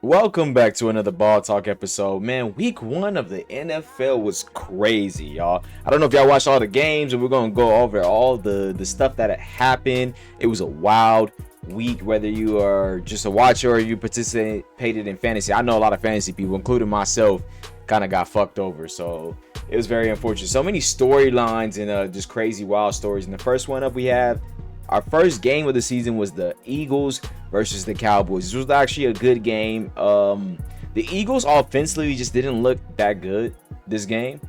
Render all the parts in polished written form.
Welcome back to another Ball Talk episode. Man, week one of the NFL was crazy, y'all. I don't know if y'all watched all the games, and we're going to go over all the stuff that had happened. It was a wild week, whether you are just a watcher or you participated in fantasy. I know a lot of fantasy people, including myself, kind of got fucked over. So it was very unfortunate. So many storylines and just crazy, wild stories. And the first one up we have our first game of the season was the Eagles versus the Cowboys. This was actually a good game. The Eagles offensively just didn't look that good this game.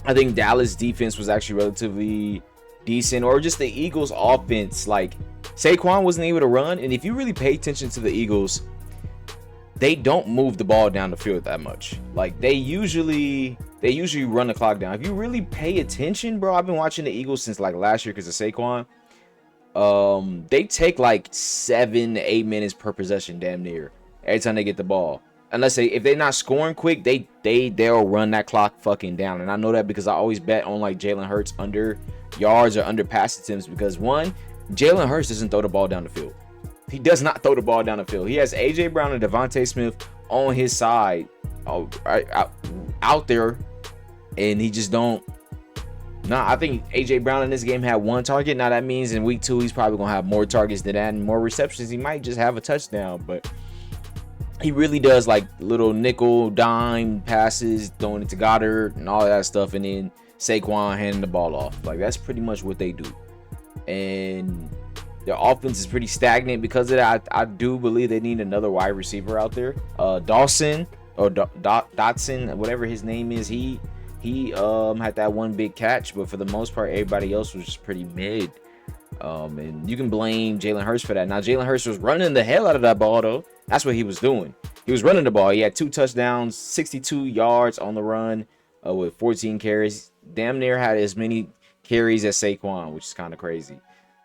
I think Dallas defense was actually relatively decent, or just the Eagles offense. Like Saquon wasn't able to run, and if you really pay attention to the Eagles, they don't move the ball down the field that much. Like they usually run the clock down. If you really pay attention, bro, I've been watching the Eagles since like last year because of Saquon. They take like 7 to 8 minutes per possession, damn near, every time they get the ball. Unless if they're not scoring quick, they'll run that clock fucking down. And I know that because I always bet on like Jalen Hurts under yards or under pass attempts, because one, Jalen Hurts doesn't throw the ball down the field. He does not throw the ball down the field. He has AJ Brown and Devontae Smith on his side, out there, and he just don't. No, I think AJ Brown in this game had 1 target. Now that means in week 2 he's probably gonna have more targets than that and more receptions. He might just have a touchdown, but he really does like little nickel dime passes, throwing it to Goddard and all that stuff, and then Saquon handing the ball off. Like that's pretty much what they do. And their offense is pretty stagnant because of that. I do believe they need another wide receiver out there. Dawson or Dotson, whatever his name is, he had that one big catch, but for the most part, everybody else was just pretty mid. And you can blame Jalen Hurts for that. Now, Jalen Hurts was running the hell out of that ball, though. That's what he was doing. He was running the ball. He had 2 touchdowns, 62 yards on the run with 14 carries. Damn near had as many carries as Saquon, which is kind of crazy.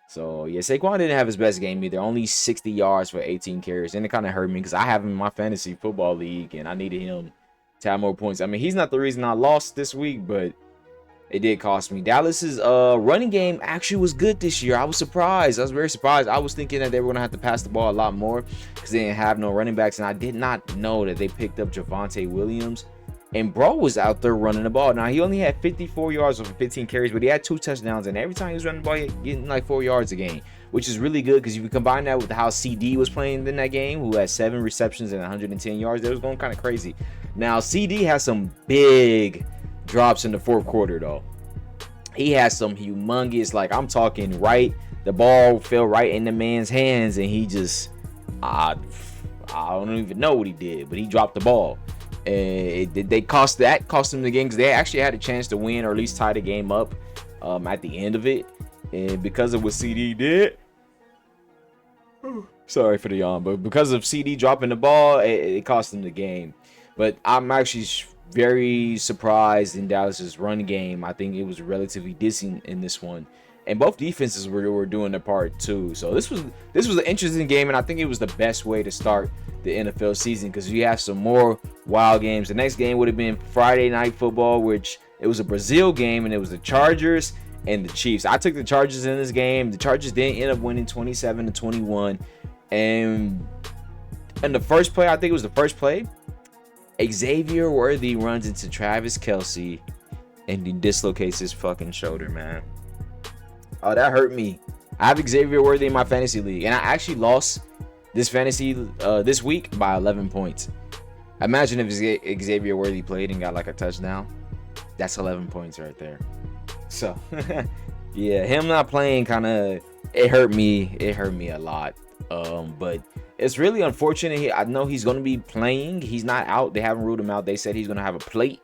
So, yeah, Saquon didn't have his best game either. Only 60 yards for 18 carries. And it kind of hurt me because I have him in my fantasy football league, and I needed him to have more points. I mean, he's not the reason I lost this week, but it did cost me. Dallas's running game actually was good this year. I was surprised. I was very surprised. I was thinking that they were going to have to pass the ball a lot more because they didn't have no running backs, and I did not know that they picked up Javonte Williams. And bro was out there running the ball. Now, he only had 54 yards over 15 carries, but he had 2 touchdowns, and every time he was running the ball, he was getting like 4 yards a game, which is really good because if you combine that with how CD was playing in that game, who had 7 receptions and 110 yards, they was going kind of crazy. Now, CD has some big drops in the 4th quarter, though. He has some humongous, like I'm talking right, the ball fell right in the man's hands, and he just, I don't even know what he did, but he dropped the ball. And they cost him the game because they actually had a chance to win or at least tie the game up at the end of it. And because of what CD did, sorry for the yawn, but because of CD dropping the ball, it cost him the game. But I'm actually very surprised in Dallas's run game. I think it was relatively decent in this one, and both defenses were doing their part too. So this was an interesting game, and I think it was the best way to start the NFL season because you have some more wild games. The next game would have been Friday Night Football, which it was a Brazil game, and it was the Chargers and the Chiefs. I took the Chargers in this game. The Chargers didn't end up winning 27-21, and in the first play, I think it was the first play, Xavier Worthy runs into Travis Kelce and he dislocates his fucking shoulder, man. Oh, that hurt me. I have Xavier Worthy in my fantasy league, and I actually lost this fantasy this week by 11 points. Imagine if Xavier Worthy played and got like a touchdown. That's 11 points right there. So, yeah, him not playing it hurt me. It hurt me a lot. But it's really unfortunate. I know he's going to be playing. He's not out. They haven't ruled him out. They said he's going to have a plate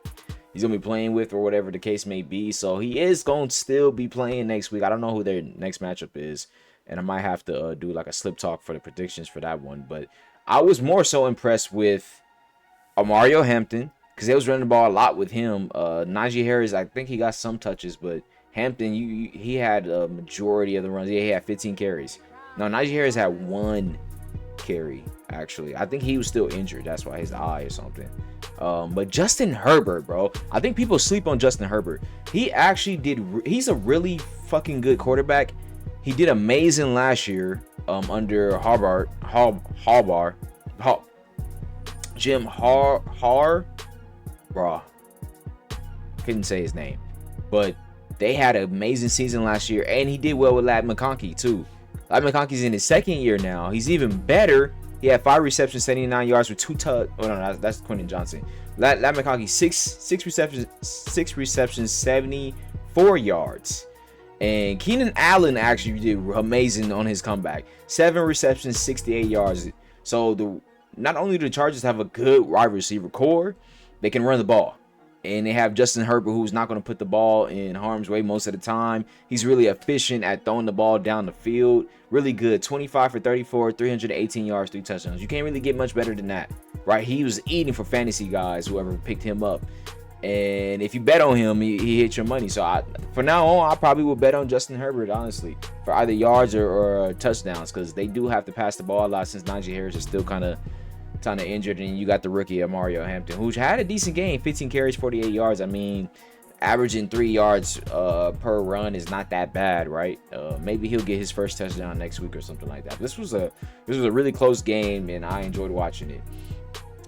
he's going to be playing with or whatever the case may be. So he is going to still be playing next week. I don't know who their next matchup is, and I might have to do like a slip talk for the predictions for that one. But I was more so impressed with Mario Hampton because they was running the ball a lot with him. Najee Harris, I think he got some touches, but Hampton, he had a majority of the runs. Yeah, he had 15 carries. No, Najee Harris had 1 carry, actually. I think he was still injured. That's why his eye or something. But Justin Herbert, bro. I think people sleep on Justin Herbert. He actually he's a really fucking good quarterback. He did amazing last year under Harbaugh. Jim bro, couldn't say his name, but they had an amazing season last year, and he did well with Ladd McConkey too. Ladd McConkey's in his second year now. He's even better. He had 5 receptions, 79 yards with 2 touchdowns. Oh no, that's Quentin Johnson. Ladd McConkey, six receptions, 74 yards. And Keenan Allen actually did amazing on his comeback. 7 receptions, 68 yards. So not only do the Chargers have a good wide receiver core, they can run the ball. And they have Justin Herbert, who's not going to put the ball in harm's way most of the time. He's really efficient at throwing the ball down the field. Really good. 25 for 34, 318 yards, 3 touchdowns. You can't really get much better than that, right? He was eating for fantasy guys, whoever picked him up. And if you bet on him, he hit your money. So for now on, I probably will bet on Justin Herbert, honestly, for either yards or touchdowns, because they do have to pass the ball a lot since Najee Harris is still kind of injured, and you got the rookie of Mario Hampton, who had a decent game, 15 carries, 48 yards. I mean, averaging 3 yards per run is not that bad, right? Maybe he'll get his first touchdown next week or something like that. This was a really close game, and I enjoyed watching it.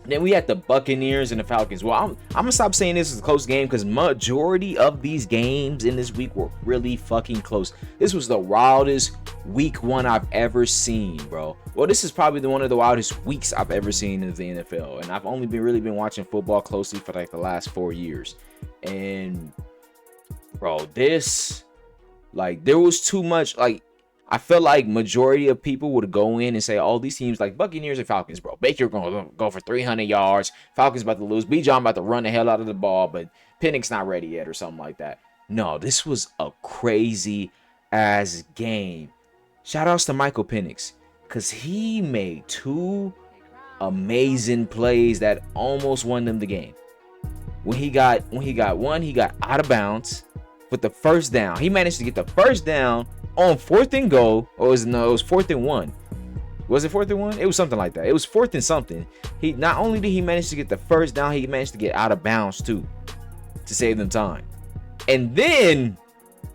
Then we had the Buccaneers and the Falcons. Well, I'm gonna stop saying this is a close game, because majority of these games in this week were really fucking close. This was the wildest week 1 I've ever seen, bro. Well, this is probably one of the wildest weeks I've ever seen in the NFL, and I've only been watching football closely for like the last 4 years. And bro, there was too much. Like, I felt like majority of people would go in and say, oh, these teams like Buccaneers and Falcons, bro. Baker gonna go for 300 yards. Falcons about to lose. Bijan about to run the hell out of the ball, but Penix not ready yet or something like that. No, this was a crazy ass game. Shout outs to Michael Penix, because he made 2 amazing plays that almost won them the game. When he got one, he got out of bounds with the first down. He managed to get the first down on 4th and goal, or it was 4th and 1. Was it 4th and 1? It was something like that. It was 4th and something. He not only did he manage to get the first down, he managed to get out of bounds too, to save them time. And then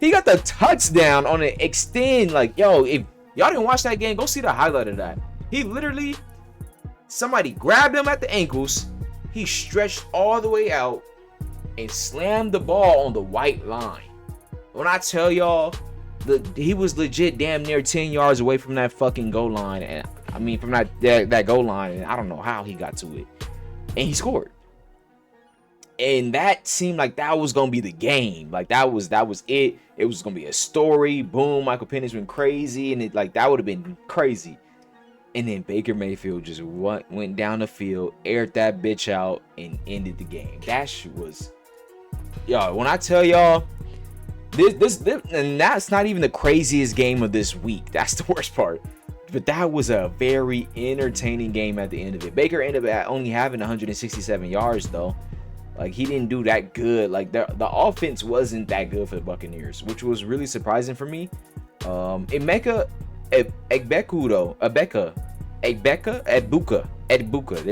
he got the touchdown on an extend. Like, yo, if y'all didn't watch that game, go see the highlight of that. He literally, somebody grabbed him at the ankles. He stretched all the way out and slammed the ball on the white line. When I tell y'all, he was legit damn near 10 yards away from that fucking goal line. And I mean, from that goal line, and I don't know how he got to it. And he scored. And that seemed like that was gonna be the game. Like that was it. It was gonna be a story. Boom, Michael Penix went crazy, and that would have been crazy. And then Baker Mayfield just went down the field, aired that bitch out, and ended the game. That shit was, y'all. When I tell y'all, this, and that's not even the craziest game of this week. That's the worst part. But that was a very entertaining game at the end of it. Baker ended up only having 167 yards though. Like, he didn't do that good. Like, the offense wasn't that good for the Buccaneers, which was really surprising for me. Egbuka, there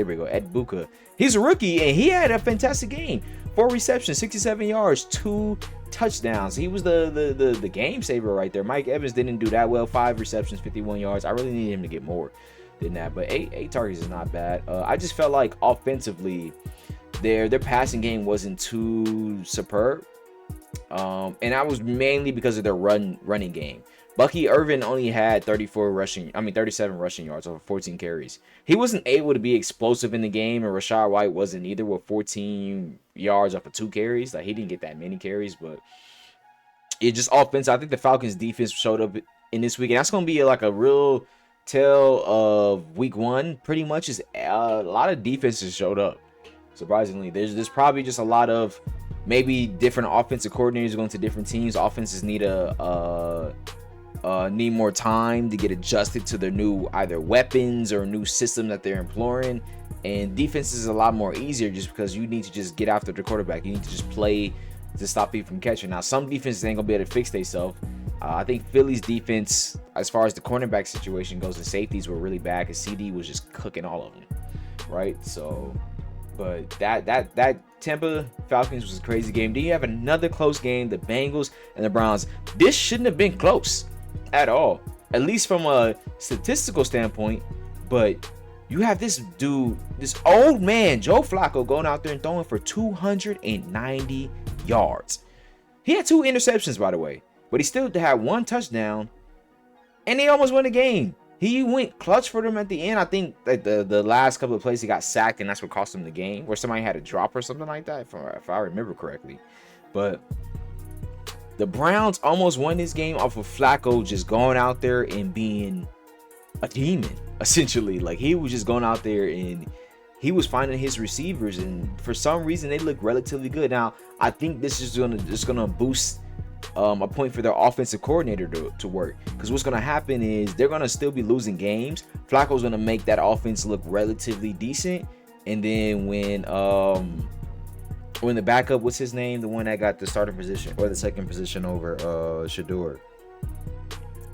we go, Egbuka. He's a rookie, and he had a fantastic game. 4 receptions, 67 yards, 2 touchdowns. He was the game saver right there. Mike Evans didn't do that well. 5 receptions, 51 yards. I really need him to get more than that, but 8 targets is not bad. I just felt like offensively, their passing game wasn't too superb, and that was mainly because of their running game. Bucky Irvin only had 37 rushing yards over 14 carries. He wasn't able to be explosive in the game, and Rachaad White wasn't either, with 14 yards off of 2 carries. Like, he didn't get that many carries, but it just offense. I think the Falcons defense showed up in this week, and that's going to be like a real tale of week 1. Pretty much is a lot of defenses showed up. Surprisingly, there's probably just a lot of maybe different offensive coordinators going to different teams. Offenses need need more time to get adjusted to their new either weapons or new system that they're employing. And defense is a lot more easier just because you need to just get after the quarterback. You need to just play to stop people from catching. Now, some defenses ain't gonna be able to fix themselves. I think Philly's defense, as far as the cornerback situation goes, the safeties were really bad because CD was just cooking all of them, right? So. But that Tampa Falcons was a crazy game. Then you have another close game, the Bengals and the Browns. This shouldn't have been close at all, at least from a statistical standpoint. But You have this dude, this old man, Joe Flacco, going out there and throwing for 290 yards. He had 2 interceptions, by the way, but he still had 1 touchdown, and they almost won the game. He went clutch for them at the end. I think that the last couple of plays he got sacked, and that's what cost him the game, where somebody had a drop or something like that, if I remember correctly. But the Browns almost won this game off of Flacco just going out there and being a demon, essentially. Like, he was just going out there and he was finding his receivers, and for some reason they look relatively good. Now, I think this is gonna boost a point for their offensive coordinator to work, because what's gonna happen is they're gonna still be losing games. Flacco's gonna make that offense look relatively decent, and then when the backup, what's his name, the one that got the starting position or the second position over Shador,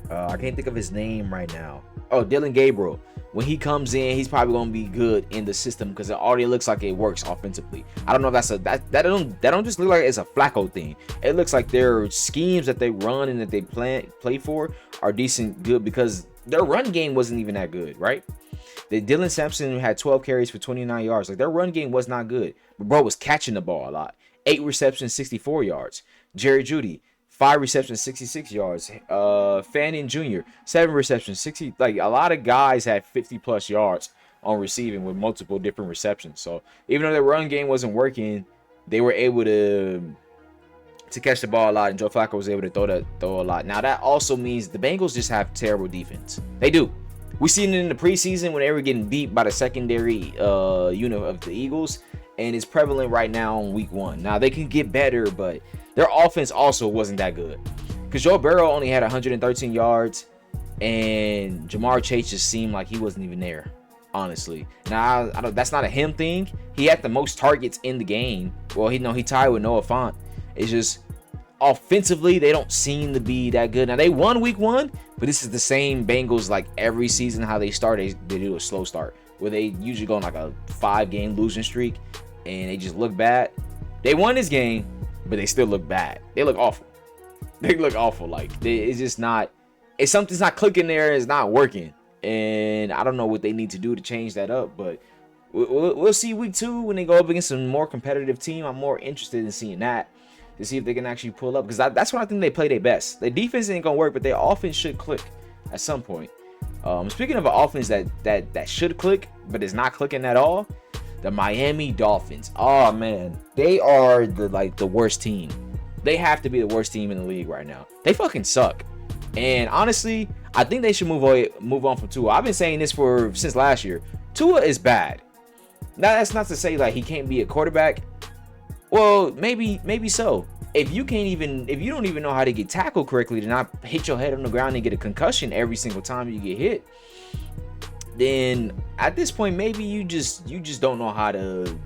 I can't think of his name right now. Oh, Dylan Gabriel. When he comes in, he's probably gonna be good in the system because it already looks like it works offensively. I don't know if that don't just look like it's a Flacco thing. It looks like their schemes that they run and that they play for are decent, good, because their run game wasn't even that good, right? The Dylan Sampson had 12 carries for 29 yards. Like, their run game was not good, but bro was catching the ball a lot. 8 receptions, 64 yards. Jerry Jeudy, 5 receptions, 66 yards. Fannin Jr., 7 receptions, 60. Like, a lot of guys had 50 plus yards on receiving with multiple different receptions. So even though their run game wasn't working, they were able to catch the ball a lot, and Joe Flacco was able to throw a lot. Now, that also means the Bengals just have terrible defense. They do. We seen it in the preseason when they were getting beat by the secondary unit of the Eagles, and it's prevalent right now in week 1. Now, they can get better, but their offense also wasn't that good, because Joe Burrow only had 113 yards, and Jamar Chase just seemed like he wasn't even there, honestly. Now, that's not a him thing. He had the most targets in the game. Well, he tied with Noah Fant. It's just offensively, they don't seem to be that good. Now, they won week 1, but this is the same Bengals like every season. How they start, they do a slow start, where they usually go on like a 5-game losing streak, and they just look bad. They won this game, but they still look bad. They look awful. They look awful. Like, it's just not. It's something's not clicking there. It's not working, and I don't know what they need to do to change that up. But we'll see week 2 when they go up against a more competitive team. I'm more interested in seeing that, to see if they can actually pull up, because that's when I think they play their best. Their defense ain't gonna work, but their offense should click at some point. Speaking of an offense that should click, but is not clicking at all, the Miami Dolphins. Oh man, they are the worst team. They have to be the worst team in the league right now. They fucking suck. And honestly, I think they should move on from Tua. I've been saying this since last year. Tua is bad. Now, that's not to say like he can't be a quarterback. Well, maybe so. If you don't even know how to get tackled correctly, to not hit your head on the ground and get a concussion every single time you get hit, then at this point maybe you just don't know how to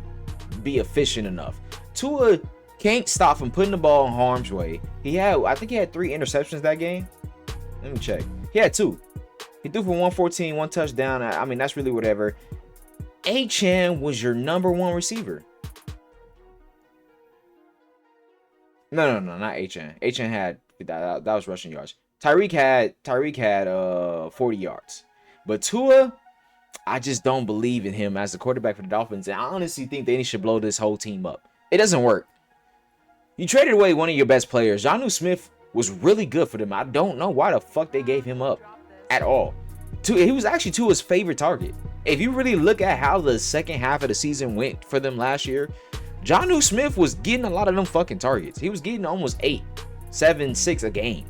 be efficient enough. Tua can't stop from putting the ball in harm's way. I think he had 3 interceptions that game. Let me check. He had 2. He threw for 114, 1 touchdown. I mean, that's really whatever. Achane was your number 1 receiver. No, not Achane. Achane had that was rushing yards. Tyreek had 40 yards. But Tua, I just don't believe in him as a quarterback for the Dolphins. And I honestly think they should blow this whole team up. It doesn't work. You traded away one of your best players. Jonnu Smith was really good for them. I don't know why the fuck they gave him up at all. He was actually Tua's favorite target. If you really look at how the second half of the season went for them last year, Jonnu Smith was getting a lot of them fucking targets. He was getting almost 8, 7, 6 a game.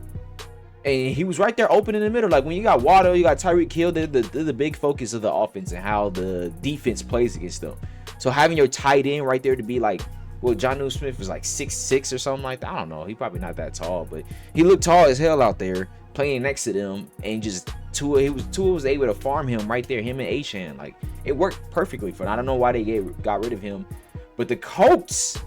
And he was right there open in the middle. Like, when you got Waddle, you got Tyreek Hill, they're the big focus of the offense and how the defense plays against them. So having your tight end right there to be like, well, Jonnu Smith was like 6'6" or something like that. I don't know. He probably not that tall, but he looked tall as hell out there playing next to them. And just Tua was able to farm him right there, him and Achane. Like, it worked perfectly for him. I don't know why they got rid of him. But the Colts,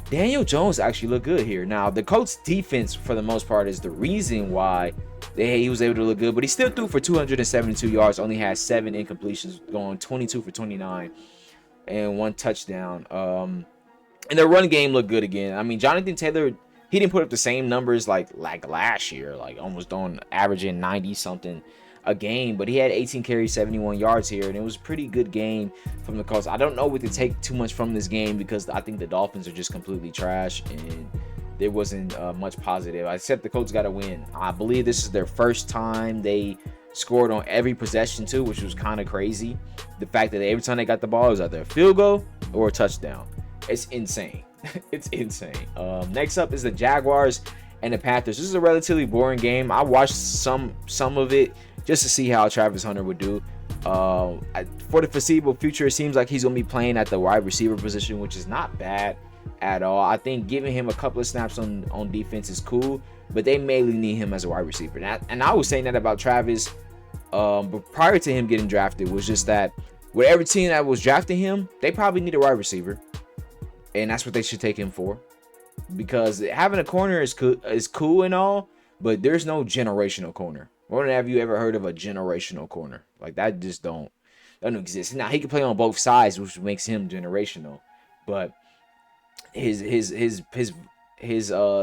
Daniel Jones actually looked good here. Now, the Colts defense, for the most part, is the reason why he was able to look good. But he still threw for 272 yards, only had 7 incompletions, going 22 for 29 and 1 touchdown. And their run game looked good again. I mean, Jonathan Taylor, he didn't put up the same numbers like last year, like almost averaging 90 something. a game, but he had 18 carries, 71 yards here, and it was a pretty good game from the Colts. I don't know what to take too much from this game because I think the Dolphins are just completely trash, and there wasn't much positive. Except the Colts got to win. I believe this is their first time they scored on every possession too, which was kind of crazy. The fact that every time they got the ball, it was either a field goal or a touchdown. It's insane. It's insane. Next up is the Jaguars and the Panthers. This is a relatively boring game. I watched some of it just to see how Travis Hunter would do. For the foreseeable future, it seems like he's going to be playing at the wide receiver position, which is not bad at all. I think giving him a couple of snaps on defense is cool, but they mainly need him as a wide receiver. And I was saying that about Travis, but prior to him getting drafted, was just that whatever team that was drafting him, they probably need a wide receiver, and that's what they should take him for. Because having a corner is cool and all, but there's no generational corner. When have you ever heard of a generational corner? Like, that just doesn't exist. Now, he can play on both sides, which makes him generational, but his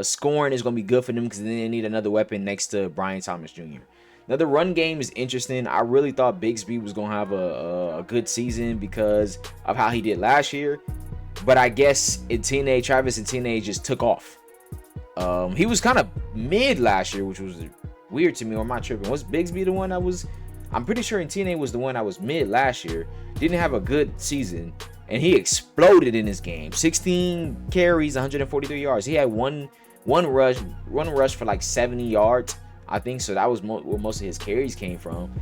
scoring is going to be good for them because then they need another weapon next to Brian Thomas Jr. Now, the run game is interesting. I really thought Bigsby was going to have a good season because of how he did last year. But I guess Travis Etienne just took off. He was kind of mid last year, which was weird to me. Or am I tripping? Was Bigsby the one that was... I'm pretty sure Etienne was the one that was mid last year. Didn't have a good season. And he exploded in this game. 16 carries, 143 yards. He had one rush for like 70 yards, I think. So that was where most of his carries came from.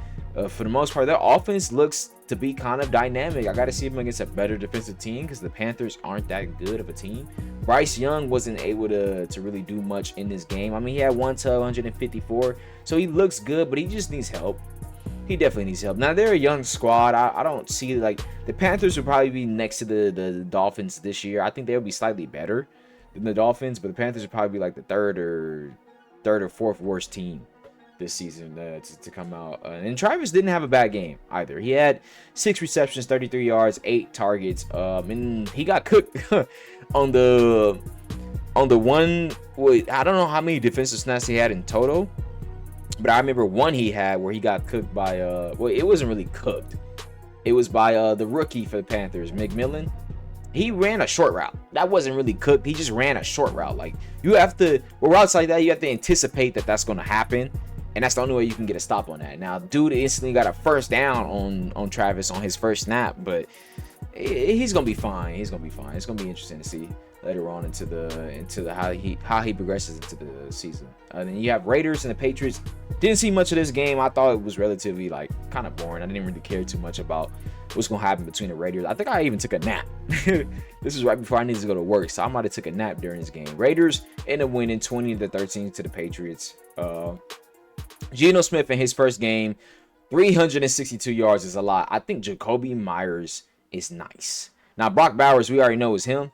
For the most part, their offense looks to be kind of dynamic. I got to see them against a better defensive team because the Panthers aren't that good of a team. Bryce Young wasn't able to really do much in this game. I mean, he had 1-154, so he looks good, but he just needs help. He definitely needs help. Now, they're a young squad. I don't see, like, the Panthers will probably be next to the Dolphins this year. I think they'll be slightly better than the Dolphins, but the Panthers will probably be like the third or fourth worst team this season to come out. And Travis didn't have a bad game either. He had 6 receptions, 33 yards, 8 targets. And he got cooked on the one. I don't know how many defensive snaps he had in total, but I remember one he had where he got cooked by it wasn't really cooked. It was by the rookie for the Panthers, McMillan. He ran a short route. That wasn't really cooked. He just ran a short route. Like, you have to, with routes like that, you have to anticipate that that's going to happen. And that's the only way you can get a stop on that. Now, dude instantly got a first down on Travis on his first snap, but he's gonna be fine. He's gonna be fine. It's gonna be interesting to see later on into the how he progresses into the season. Then you have Raiders and the Patriots. Didn't see much of this game. I thought it was relatively kind of boring. I didn't really care too much about what's gonna happen between the Raiders. I think I even took a nap. This is right before I needed to go to work, so I might have took a nap during this game. Raiders end up winning 20-13 to the Patriots. Geno Smith in his first game, 362 yards is a lot. I think Jacoby Myers is nice. Now, Brock Bowers, we already know is him,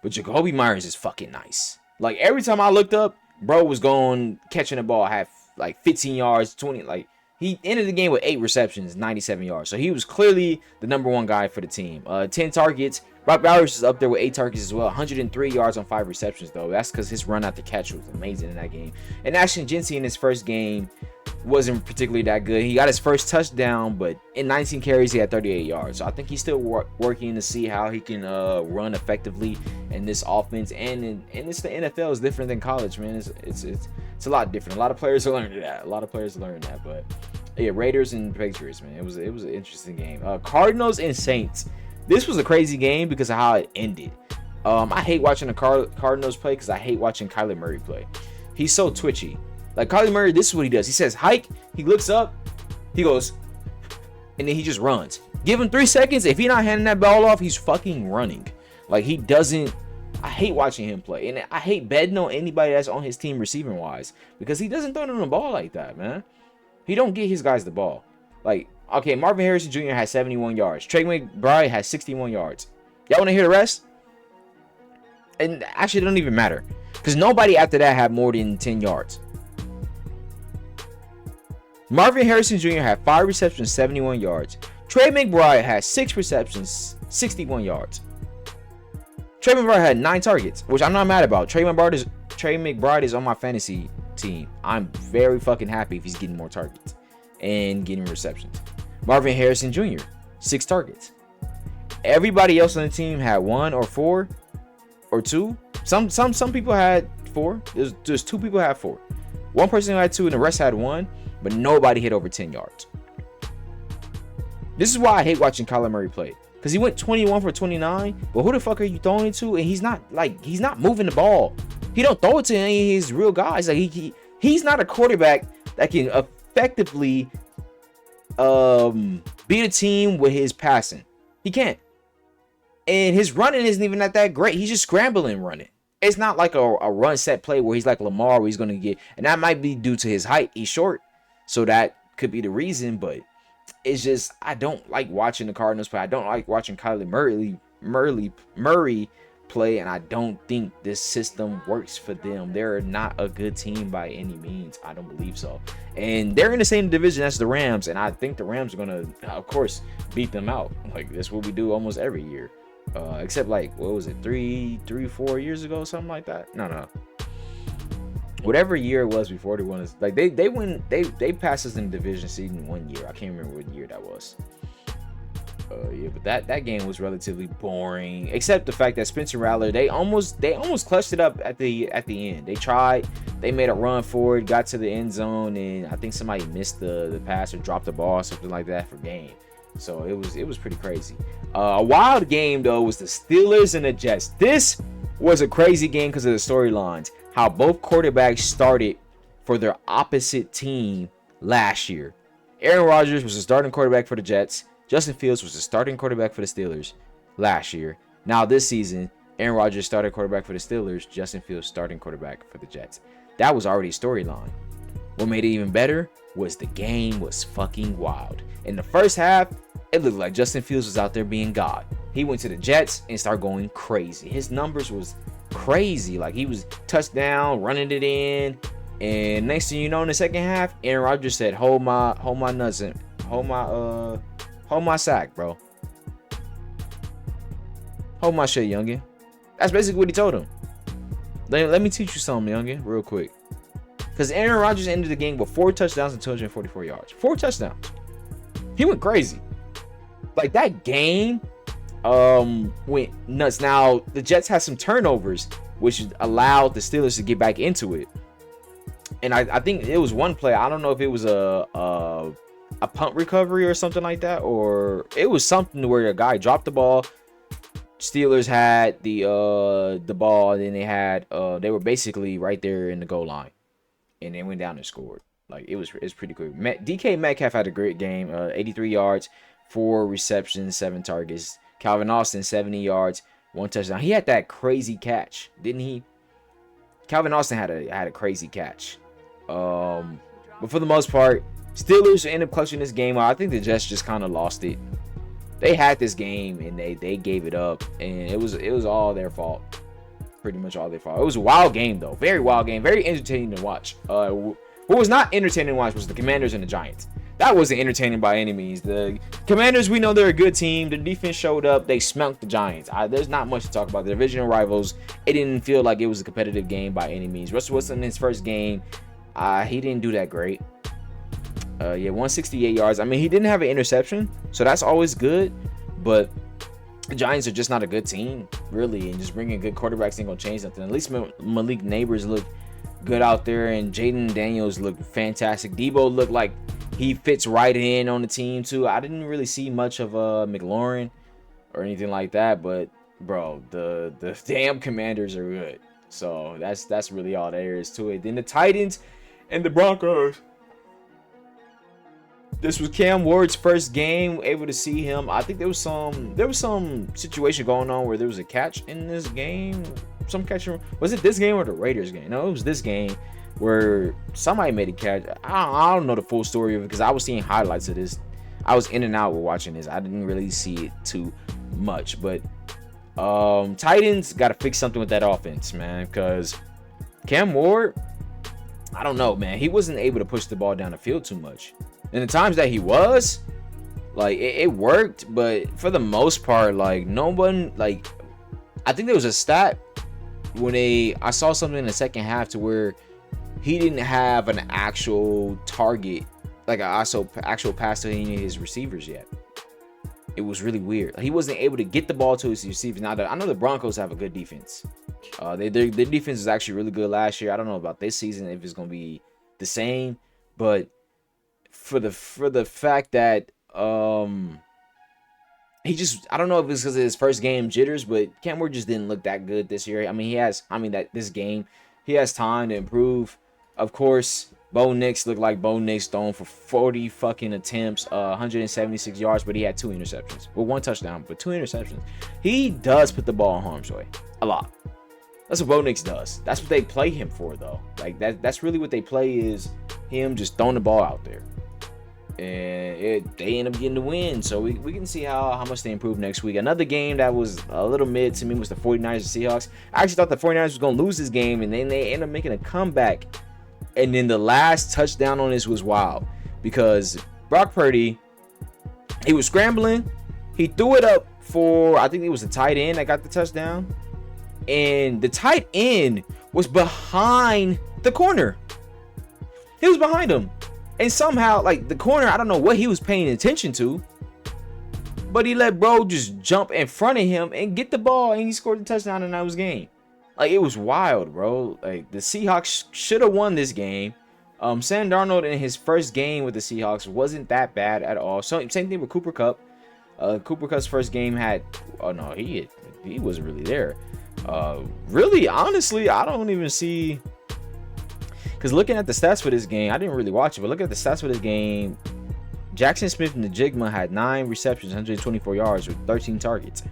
but Jacoby Myers is fucking nice. Like, every time I looked up, bro was going, catching the ball, had like 15 yards, 20, like, he ended the game with 8 receptions, 97 yards. So he was clearly the number one guy for the team. 10 targets. Brock Bowers is up there with 8 targets as well. 103 yards on 5 receptions, though. That's because his run after catch was amazing in that game. And Ashton Jeanty in his first game wasn't particularly that good. He got his first touchdown, but in 19 carries, he had 38 yards. So I think he's still working to see how he can run effectively in this offense. And it's the NFL. It's different than college, man. It's a lot different. A lot of players are learning that. But yeah, Raiders and Patriots, man. It was an interesting game. Cardinals and Saints. This was a crazy game because of how it ended. I hate watching the Cardinals play because I hate watching Kyler Murray play. He's so twitchy. Like, Kyler Murray, this is what he does. He says hike, he looks up, he goes, and then he just runs. Give him 3 seconds. If he's not handing that ball off, he's fucking running. Like, he doesn't. I hate watching him play. And I hate betting on anybody that's on his team receiving wise because he doesn't throw them the ball like that, man. He don't get his guys the ball. Like, okay, Marvin Harrison Jr. has 71 yards. Trey McBride has 61 yards. Y'all want to hear the rest? And actually, it doesn't even matter because nobody after that had more than 10 yards. Marvin Harrison Jr. had 5 receptions, 71 yards. Trey McBride had 6 receptions, 61 yards. Trey McBride had 9 targets, which I'm not mad about. Trey McBride is on my fantasy team. I'm very fucking happy if he's getting more targets. and getting receptions. Marvin Harrison Jr., 6 targets. Everybody else on the team had 1 or 4 or 2. Some people had 4. There's 2 people had 4. One person had 2 and the rest had 1, but nobody hit over 10 yards. This is why I hate watching Kyler Murray play. Because he went 21 for 29, but who the fuck are you throwing it to? And he's not moving the ball. He don't throw it to any of his real guys. Like he's not a quarterback that can effectively beat a team with his passing. He can't. And his running isn't even that great. He's just scrambling running. It's not like a run set play where he's like Lamar, where he's going to get, and that might be due to his height. He's short, so that could be the reason. But it's just, I don't like watching the Cardinals play. I don't like watching Kyler Murray play, and I don't think this system works for them. They're not a good team by any means. I don't believe so. And they're in the same division as the Rams, and I think the Rams are gonna, of course, beat them out. Like, that's what we do almost every year. Except like, what was it, 4 years ago, something like that? No. Whatever year it was before they won, like they passed us in the division seed in 1 year. I can't remember what year that was. Yeah, but that game was relatively boring, except the fact that Spencer Rattler, they almost clutched it up at the end. They tried, they made a run for it, got to the end zone, and I think somebody missed the pass or dropped the ball or something like that for game. So it was pretty crazy. A wild game though was the Steelers and the Jets. This was a crazy game because of the storylines. How both quarterbacks started for their opposite team last year. Aaron Rodgers was the starting quarterback for the Jets. Justin Fields was the starting quarterback for the Steelers last year. Now this season, Aaron Rodgers started quarterback for the Steelers. Justin Fields starting quarterback for the Jets. That was already a storyline. What made it even better was the game was fucking wild. In the first half, it looked like Justin Fields was out there being God. He went to the Jets and started going crazy. His numbers was crazy. Like, he was touchdown, running it in. And next thing you know, in the second half, Aaron Rodgers said, hold my nuts and hold my sack, bro. Hold my shit, youngin. That's basically what he told him. Let me teach you something, youngin, real quick. Because Aaron Rodgers ended the game with 4 touchdowns and 244 yards. 4 touchdowns. He went crazy. Like, that game went nuts. Now, the Jets had some turnovers, which allowed the Steelers to get back into it. And I think it was one play. I don't know if it was a punt recovery or something like that, or it was something where a guy dropped the ball. Steelers had the ball, and then they were basically right there in the goal line, and they went down and scored. Like, it's pretty cool. DK Metcalf had a great game. 83 yards, 4 receptions, 7 targets. Calvin Austin, 70 yards, 1 touchdown. He had that crazy catch, didn't he? Calvin Austin had a crazy catch. But for the most part, Steelers end up clutching this game. I think the Jets just kind of lost it. They had this game and they gave it up, and it was all their fault. Pretty much all their fault. It was a wild game though, very wild game, very entertaining to watch. What was not entertaining to watch was the Commanders and the Giants. That wasn't entertaining by any means. The Commanders, we know they're a good team. The defense showed up. They smacked the Giants. There's not much to talk about. The divisional rivals, it didn't feel like it was a competitive game by any means. Russell Wilson in his first game, he didn't do that great. 168 yards. I mean, he didn't have an interception, so that's always good. But the Giants are just not a good team, really. And just bringing good quarterbacks ain't going to change nothing. At least Malik Neighbors look good out there, and Jaden Daniels looked fantastic. Debo looked like he fits right in on the team too. I didn't really see much of McLaurin or anything like that, but bro, the damn Commanders are good. So that's really all there is to it. Then the Titans and the Broncos. This was Cam Ward's first game. Able to see him. I think there was some situation going on where there was a catch in this game. Some catch. Was it this game or the Raiders game? No, it was this game where somebody made a catch. I don't know the full story of it because I was seeing highlights of this. I was in and out with watching this. I didn't really see it too much, but Titans got to fix something with that offense, man, because Cam Ward, I don't know, man. He wasn't able to push the ball down the field too much. And the times that he was, like, it worked, but for the most part, like, no one, like, I think there was a stat when I saw something in the second half to where he didn't have an actual target. like an actual pass to any of his receivers yet. It was really weird. He wasn't able to get the ball to his receivers. Now, I know the Broncos have a good defense. Their defense is actually really good last year. I don't know about this season if it's gonna be the same, but for the fact that he just, I don't know if it's because of his first game jitters, but Cam Ward just didn't look that good this year. I mean, this game, he has time to improve. Of course, Bo Nix looked like Bo Nix thrown for 40 fucking attempts, 176 yards, but he had 2 interceptions. Well, 1 touchdown, but 2 interceptions. He does put the ball in harm's way a lot. That's what Bo Nix does. That's what they play him for, though. Like that's really what they play, is him just throwing the ball out there. And they end up getting the win. So we can see how much they improve next week. Another game that was a little mid to me was the 49ers and Seahawks. I actually thought the 49ers was going to lose this game, and then they end up making a comeback. And then the last touchdown on this was wild, because Brock Purdy, he was scrambling. He threw it up for, I think it was the tight end that got the touchdown. And the tight end was behind the corner. He was behind him. And somehow, like, the corner, I don't know what he was paying attention to, but he let bro just jump in front of him and get the ball, and he scored the touchdown, and that was game. Like, it was wild, bro. Like, the Seahawks should have won this game. Sam Darnold in his first game with the Seahawks wasn't that bad at all. So same thing with Cooper Kupp. Cooper Kupp's first game had, oh no, he wasn't really there. Really, honestly, I don't even see. Because looking at the stats for this game, I didn't really watch it, but look at the stats for this game. Jackson Smith and the Jigma had 9 receptions, 124 yards with 13 targets.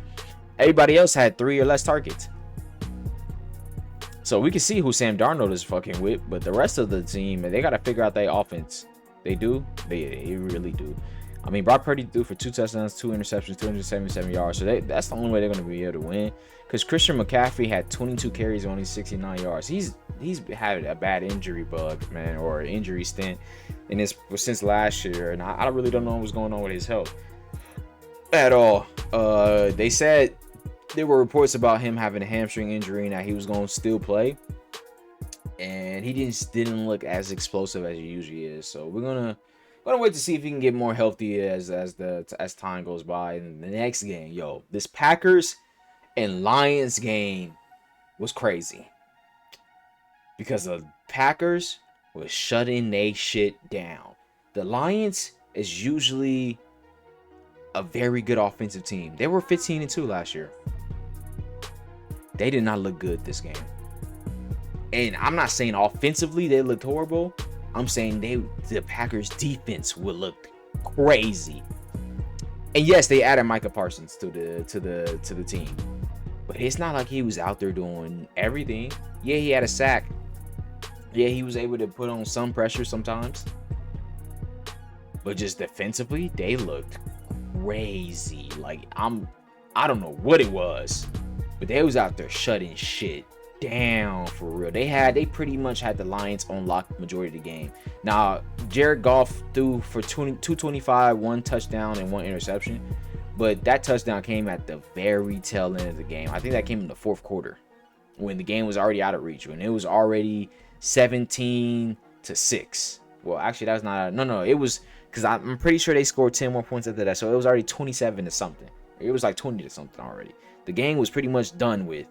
Everybody else had 3 or less targets. So we can see who Sam Darnold is fucking with, but the rest of the team, they got to figure out their offense. They do. They really do. I mean, Brock Purdy threw for 2 touchdowns, 2 interceptions, 277 yards. So that's the only way they're going to be able to win. Because Christian McCaffrey had 22 carries, only 69 yards. He's had a bad injury bug, man, or injury stint since last year, and I really don't know what's going on with his health at all. They said there were reports about him having a hamstring injury and that he was going to still play, and he didn't look as explosive as he usually is. So we're gonna wait to see if he can get more healthy as time goes by. And the next game, this Packers and Lions game was crazy, because the Packers was shutting they shit down. The Lions is usually a very good offensive team. They were 15-2 last year. They did not look good this game. And I'm not saying offensively they looked horrible. I'm saying the Packers defense would look crazy. And yes, they added Micah Parsons to the team. But it's not like he was out there doing everything. Yeah, he had a sack. Yeah, he was able to put on some pressure sometimes. But just defensively, they looked crazy. Like, I don't know what it was, but they was out there shutting shit down for real. They pretty much had the Lions on lock the majority of the game. Now, Jared Goff threw for 225, 1 touchdown and 1 interception. But that touchdown came at the very tail end of the game. I think that came in the 4th quarter, when the game was already out of reach, when it was already 17-6. Well, actually, that's not. No. It was, because I'm pretty sure they scored 10 more points after that. So it was already 27 to something. It was like 20 to something already. The game was pretty much done with.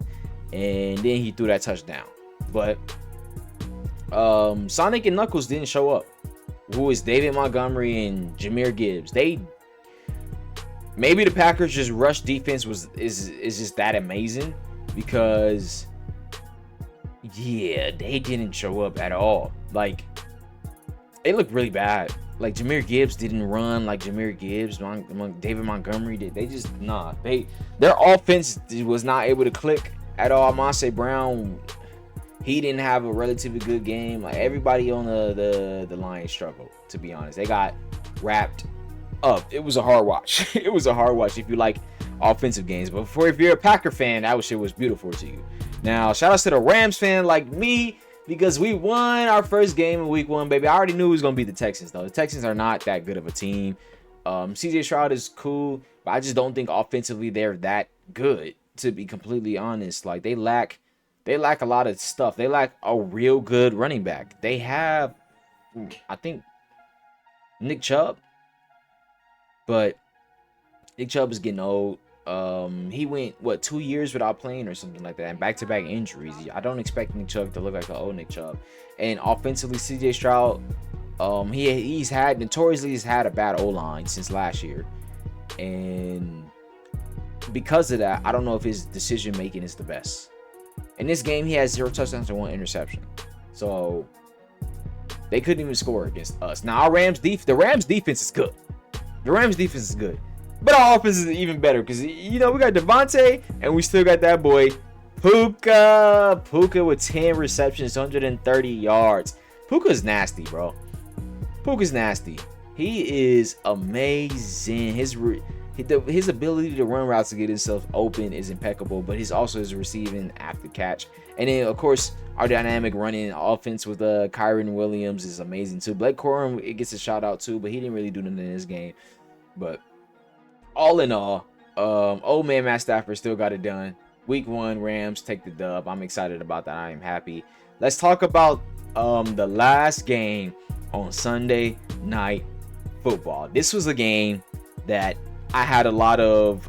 And then he threw that touchdown. But Sonic and Knuckles didn't show up. Who is David Montgomery and Jahmyr Gibbs? Maybe the Packers' just rush defense is just that amazing, because yeah, they didn't show up at all. Like, they looked really bad. Like, Jahmyr Gibbs didn't run like Jahmyr Gibbs. David Montgomery did. They just their offense was not able to click at all. Amon-Ra Brown, he didn't have a relatively good game. Like, everybody on the Lions struggled, to be honest. They got wrapped up. It was a hard watch. It was a hard watch if you like offensive games. But if you're a Packer fan, that shit was beautiful to you. Now, shout out to the Rams fan like me, because we won our first game in week 1, baby. I already knew it was going to be the Texans, though. The Texans are not that good of a team. CJ Stroud is cool, but I just don't think offensively they're that good, to be completely honest. Like, they lack a lot of stuff. They lack a real good running back. They have, I think, Nick Chubb, but Nick Chubb is getting old. He went 2 years without playing or something like that, and back-to-back injuries. I don't expect Nick Chubb to look like the old Nick Chubb. And offensively, CJ Stroud, he's had a bad O-line since last year, and because of that, I don't know if his decision making is the best. In this game, he has 0 touchdowns and 1 interception, so they couldn't even score against us. Now the Rams defense is good. The Rams defense is good. But our offense is even better because, we got Devontae and we still got that boy, Puka. Puka with 10 receptions, 130 yards. Puka's nasty, bro. Puka's nasty. He is amazing. His ability to run routes to get himself open is impeccable, but his receiving after catch. And then, of course, our dynamic running offense with Kyren Williams is amazing too. Blake Corum, it gets a shout out too, but he didn't really do nothing in this game. But all in all, old man Matt Stafford still got it done. Week 1, Rams take the dub. I'm excited about that. I am happy. Let's talk about the last game on Sunday Night Football. This was a game that I had a lot of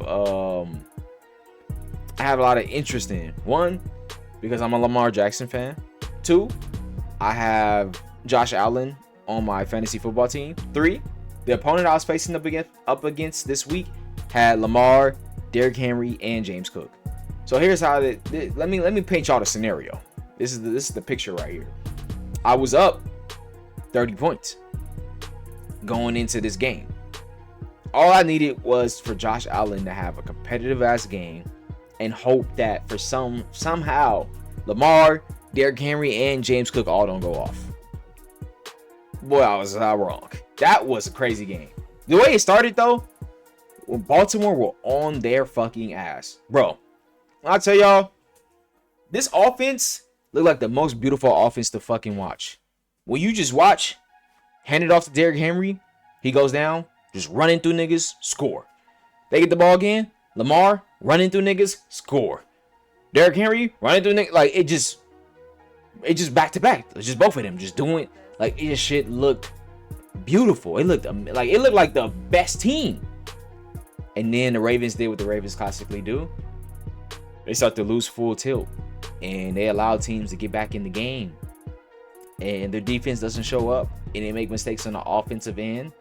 interest in. 1, because I'm a Lamar Jackson fan. 2, I have Josh Allen on my fantasy football team. 3, the opponent I was facing up against this week had Lamar, Derrick Henry, and James Cook. So here's how let me paint y'all the scenario. This is the picture right here. I was up 30 points going into this game. All I needed was for Josh Allen to have a competitive ass game and hope that for somehow Lamar, Derrick Henry, and James Cook all don't go off. Boy, I was not wrong. That was a crazy game. The way it started though, when Baltimore were on their fucking ass. Bro, I'll tell y'all, this offense looked like the most beautiful offense to fucking watch. When you just watch, hand it off to Derrick Henry, he goes down, just running through niggas, score. They get the ball again, Lamar running through niggas, score. Derrick Henry running through niggas, like it just back to back. It's just both of them just doing, like, this shit looked beautiful. It looked like the best team. And then the Ravens did what the Ravens classically do. They start to lose full tilt, and they allow teams to get back in the game, and their defense doesn't show up, and they make mistakes on the offensive end.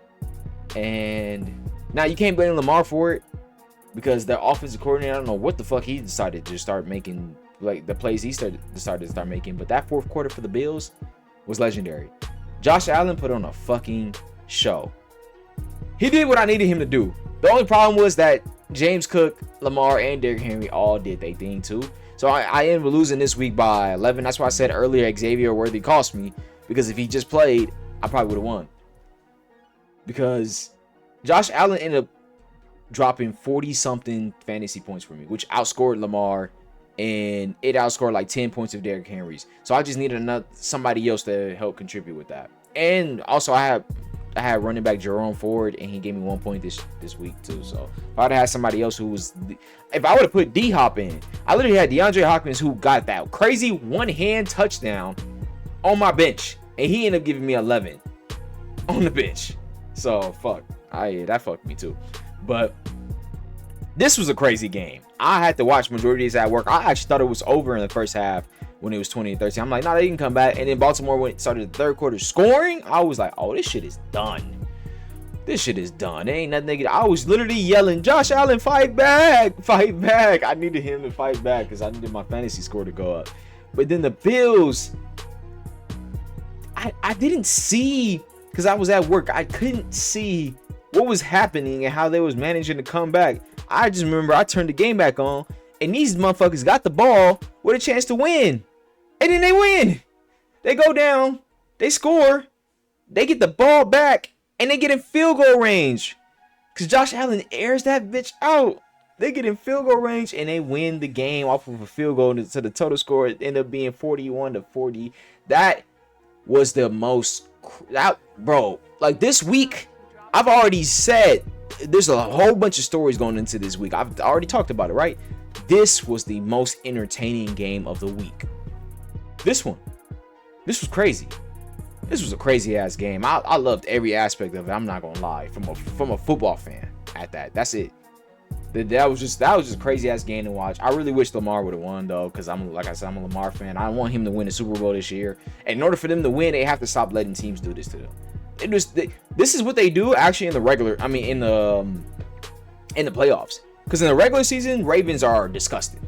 And now you can't blame Lamar for it, because their offensive coordinator, I don't know what the fuck he decided to start making, like the plays he started to start making. But that fourth quarter for the Bills was legendary. Josh Allen put on a fucking show. He did what I needed him to do. The only problem was that James Cook, Lamar, and Derrick Henry all did their thing too. So I ended up losing this week by 11. That's why I said earlier Xavier Worthy cost me, because if he just played, I probably would have won. Because Josh Allen ended up dropping 40-something fantasy points for me, which outscored Lamar, and it outscored like 10 points of Derrick Henry's. So I just needed somebody else to help contribute with that. And also I had running back Jerome Ford, and he gave me 1 point this week too. So if I'd have had somebody else if I would have put D-Hop in, I literally had DeAndre Hopkins, who got that crazy one-hand touchdown on my bench, and he ended up giving me 11 on the bench. So fuck, that fucked me too. But this was a crazy game. I had to watch majority of this at work. I actually thought it was over in the first half when it was 20-13. I'm like, nah, they can come back. And then Baltimore started the third quarter scoring. I was like, oh, this shit is done. This shit is done. There ain't nothing. I was literally yelling, Josh Allen, fight back, fight back. I needed him to fight back because I needed my fantasy score to go up. But then the Bills, I didn't see, because I was at work. I couldn't see what was happening and how they was managing to come back. I just remember I turned the game back on, and these motherfuckers got the ball with a chance to win. And then they win. They go down. They score. They get the ball back, and they get in field goal range, because Josh Allen airs that bitch out. They get in field goal range, and they win the game off of a field goal. So the total score ended up being 41-40. That was the most, bro. Like this week, I've already said there's a whole bunch of stories going into this week. I've already talked about it, right? This was the most entertaining game of the week. This was crazy. This was a crazy ass game. I loved every aspect of it. I'm not gonna lie. From a football fan at that. That's it. That was just crazy ass game to watch. I really wish Lamar would have won though, because like I said, I'm a Lamar fan. I want him to win the Super Bowl this year. And in order for them to win, they have to stop letting teams do this to them. This is what they do actually in the playoffs. Because in the regular season, Ravens are disgusting.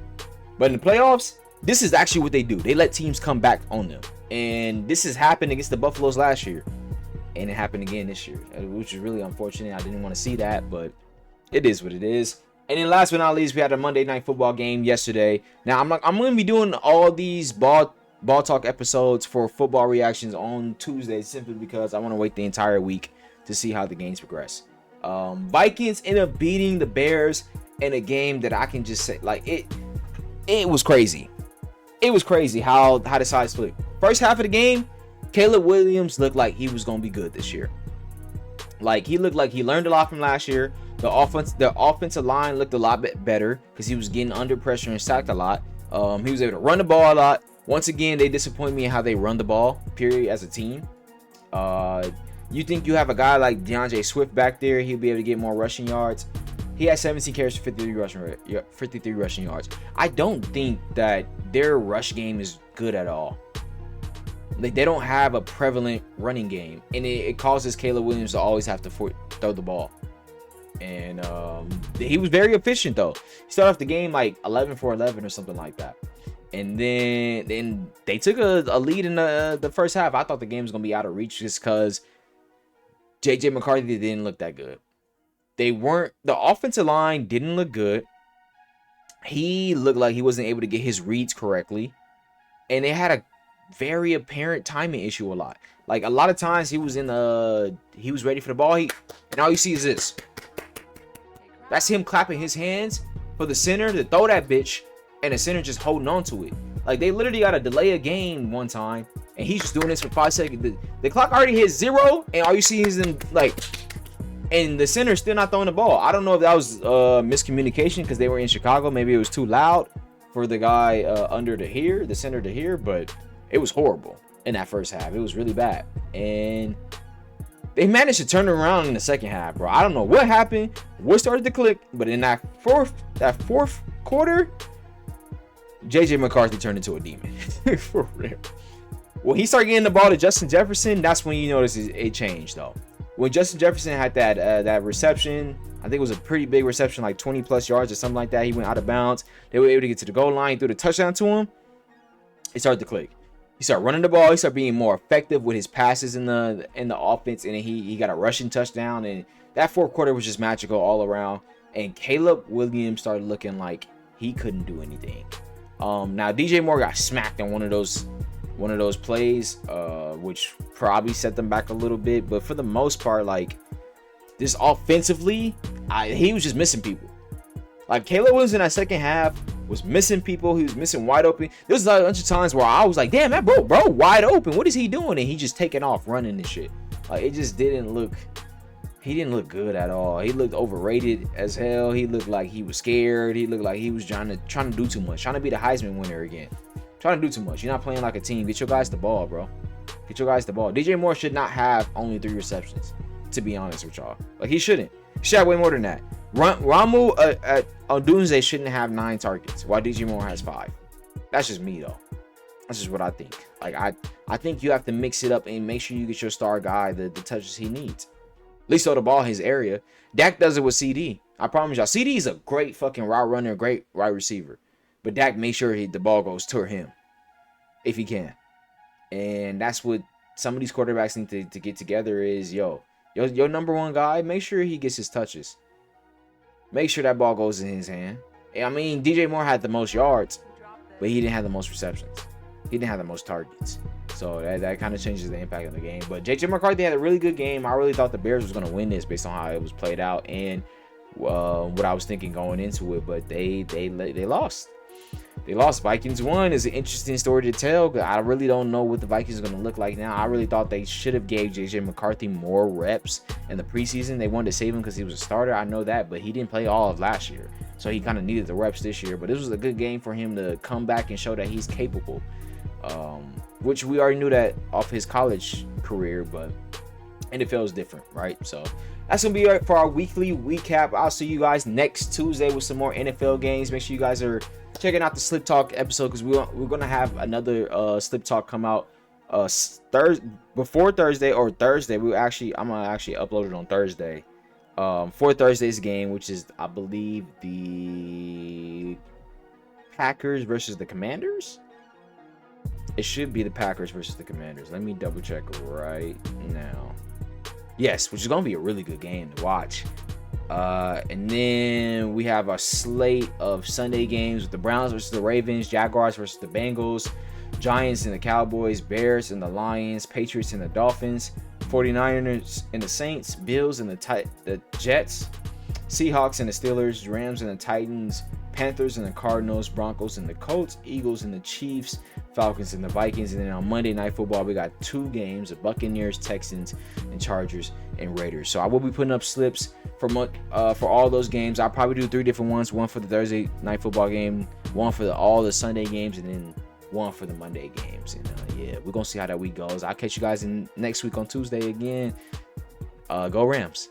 But in the playoffs, this is actually what they do. They let teams come back on them. And this has happened against the Buffaloes last year. And it happened again this year, which is really unfortunate. I didn't want to see that, but it is what it is. And then last but not least, we had a Monday Night Football game yesterday. Now, I'm going to be doing all these ball talk episodes for football reactions on Tuesday simply because I want to wait the entire week to see how the games progress. Vikings end up beating the Bears in a game that I can just say, like, it was crazy. It was crazy how the sides flipped. First half of the game, Caleb Williams looked like he was going to be good this year. Like, he looked like he learned a lot from last year. The offensive line looked a lot better because he was getting under pressure and sacked a lot. He was able to run the ball a lot. Once again, they disappoint me in how they run the ball, period, as a team. You think you have a guy like DeAndre Swift back there, he'll be able to get more rushing yards. He had 17 carries for 53 rushing yards. I don't think that their rush game is good at all. Like, they don't have a prevalent running game, and it causes Caleb Williams to always have to throw the ball. And he was very efficient though. He started off the game like 11 for 11 or something like that. And then they took a lead in the first half. I thought the game was gonna be out of reach just because JJ McCarthy didn't look that good. The offensive line didn't look good. He looked like he wasn't able to get his reads correctly, and they had a very apparent timing issue a lot. Like, a lot of times he was ready for the ball, and all you see is this. That's him clapping his hands for the center to throw that bitch, and the center just holding on to it. Like, they literally got to delay a game one time, and he's just doing this for 5 seconds. The clock already hit 0, and all you see is them, like, and the center still not throwing the ball. I don't know if that was miscommunication because they were in Chicago. Maybe it was too loud for the guy the center to hear, but it was horrible in that first half. It was really bad. And they managed to turn it around in the second half, bro. I don't know what happened, what started to click, but in that fourth quarter, JJ McCarthy turned into a demon. For real. When he started getting the ball to Justin Jefferson, that's when you notice it changed, though. When Justin Jefferson had that reception, I think it was a pretty big reception, like 20 plus yards or something like that. He went out of bounds. They were able to get to the goal line, threw the touchdown to him. It started to click. He started running the ball. He started being more effective with his passes in the offense, and he got a rushing touchdown. And that fourth quarter was just magical all around. And Caleb Williams started looking like he couldn't do anything. Now DJ Moore got smacked in one of those plays, which probably set them back a little bit. But for the most part, like, this offensively, he was just missing people. Like, Caleb Williams in that second half was missing people. He was missing wide open. There was a bunch of times where I was like, damn, that bro wide open. What is he doing? And he just taking off running and shit. Like, it just didn't look good at all. He looked overrated as hell. He looked like he was scared. He looked like he was trying to do too much, trying to be the Heisman winner again. Trying to do too much. You're not playing like a team. Get your guys the ball, bro. Get your guys the ball. DJ Moore should not have only 3 receptions, to be honest with y'all. Like, he shouldn't. He should have way more than that. Ramu Odunze shouldn't have 9 targets, while DJ Moore has 5. That's just me, though. That's just what I think. Like, I think you have to mix it up and make sure you get your star guy the touches he needs. At least throw the ball in his area. Dak does it with CD. I promise y'all. CD is a great fucking route runner, great wide receiver. But Dak makes sure the ball goes to him if he can. And that's what some of these quarterbacks need to get together is, your number one guy, make sure he gets his touches. Make sure that ball goes in his hand. I mean, DJ Moore had the most yards, but he didn't have the most receptions. He didn't have the most targets. So that kind of changes the impact of the game. But JJ McCarthy had a really good game. I really thought the Bears was going to win this based on how it was played out and what I was thinking going into it. But they lost. They lost. Vikings won is an interesting story to tell. I really don't know what the Vikings are going to look like now. I really thought they should have gave JJ McCarthy more reps in the preseason. They wanted to save him because he was a starter. I know that, but he didn't play all of last year. So he kind of needed the reps this year. But this was a good game for him to come back and show that he's capable. which we already knew that off his college career, but NFL is different, right? So that's gonna be it for our weekly recap. I'll see you guys next Tuesday with some more NFL games. Make sure you guys are checking out the Slip Talk episode, because we're gonna have another Slip Talk come out before Thursday or Thursday. I'm gonna actually upload it on Thursday for Thursday's game, which is, I believe, the Packers versus the Commanders. It should be the Packers versus the Commanders. Let me double check right now. Yes, which is going to be a really good game to watch. And then we have a slate of Sunday games with the Browns versus the Ravens, Jaguars versus the Bengals, Giants and the Cowboys, Bears and the Lions, Patriots and the Dolphins, 49ers and the Saints, Bills and the Jets, Seahawks and the Steelers, Rams and the Titans, Panthers and the Cardinals, Broncos and the Colts, Eagles and the Chiefs, Falcons and the Vikings. And then on Monday Night Football, we got 2 games: the Buccaneers, Texans, and Chargers and Raiders. So I will be putting up slips for all those games. I'll probably do 3 different ones: one for the Thursday Night Football game, one for all the Sunday games, and then one for the Monday games. And yeah, we're gonna see how that week goes. I'll catch you guys in next week on Tuesday again. Go Rams.